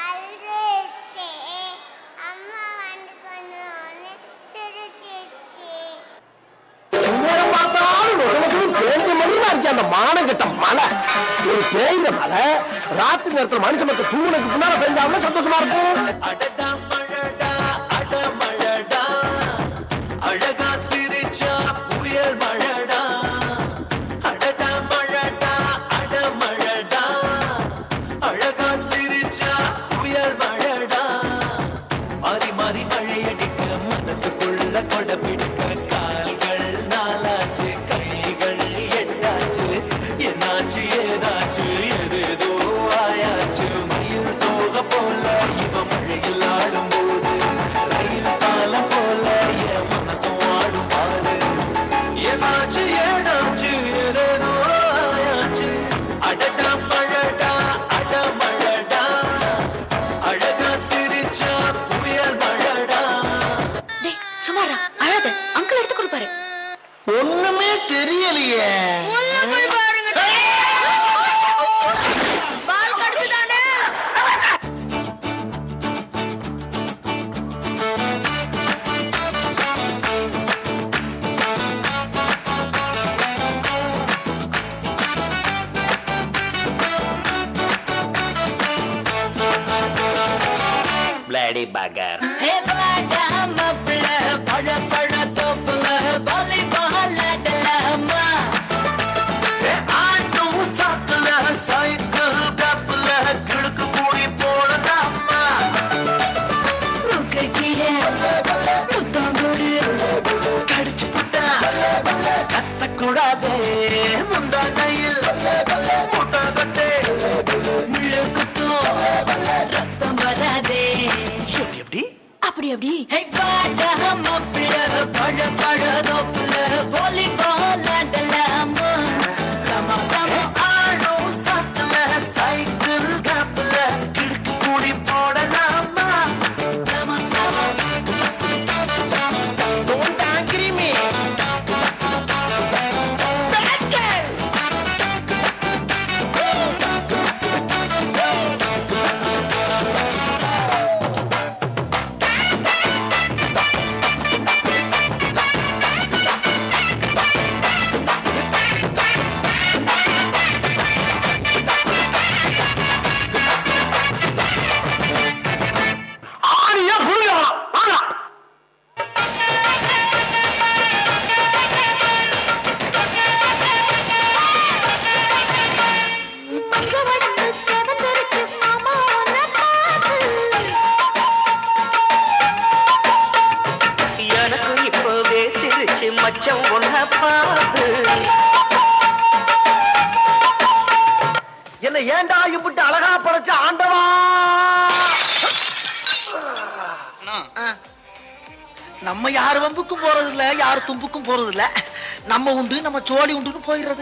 அழுதுச்சு. அம்மா வந்து கொண்டு சிரிச்சிச்சு. அந்த மானகட்ட மலை ஒரு தேய்ந்த மலை ராத்திரி நேரத்தில் மனுஷ மக்கள் தூணுக்கு பின்னால செஞ்சாலும் சந்தோஷமா இருக்கும். அழகா சிரிச்சா புயல் மழடா, அடடா மழடா அடமழடா, அழகா சிரிச்சா புயல் மழடா, மாறி மாறி மழையடிக்க மனசுக்குள்ள கொடை பிடிக்க கால்கள் நாளாச்சு கைகள் எட்டாச்சு, என்னாச்சு ஏதாச்சு எதேதோ ஆயாச்சு, மயில் தோக போல இவ மழையில் ஆடும் போது ரயில் பாலம் போல என் மனசும் ஆடும் பாரு, ஏதாச்சு ஏதாச்சு எதேதோ ஆயாச்சு, அடடா மழடா அடமழடா, அழகா சிரிச்சா புயல் மழடா. டேய் சுமாரா அழாத, அங்கிள் எடுத்து கொடுப்பாரு. ஒண்ணுமே தெரியலையே. போய் பாருங்க. பால் கடுக்குதானே? Bloody bugger. ஹே பாடா மாப்ள பழ பழ தோப்புல வாலிபால் ஆடலாமா? ஆட்டும் சாத்துல சைக்கிள் டப்புல கிழக்கு போய் போடலாமா, மூக்கு கீழே முத்தம் கொடு. கடிச்சு புட்டா கத்தக்கூடாதே, முந்தா கையில் புட்டகத்தே முள்ளு குத்தும் ரத்தம் வராதே. எப்படி எப்படி அப்படி அப்படி ஹே பாடா மாப்ள பழ பழ தோப்புல வாலிபால் ஆடலாமா? தமா தமா ஆடும் சாத்துல சைக்கிள் டப்புல கிழக்கு கூடி போடலாமா, தமா தமா. Don't angry me. ஆரியா புரியல வாங்க. எனக்கு இப்பவே திருச்சி மச்சம் ஒன்ன பாத்து, என்ன ஏன்டா இப்படி அழகா படைச்ச ஆண்டவா. நம்ம யார் வம்புக்கும் போறது இல்ல, யார் தும்புக்கும் போறது இல்ல, நம்ம உண்டு நம்ம சோழி உண்டுன்னு போயிடுறது.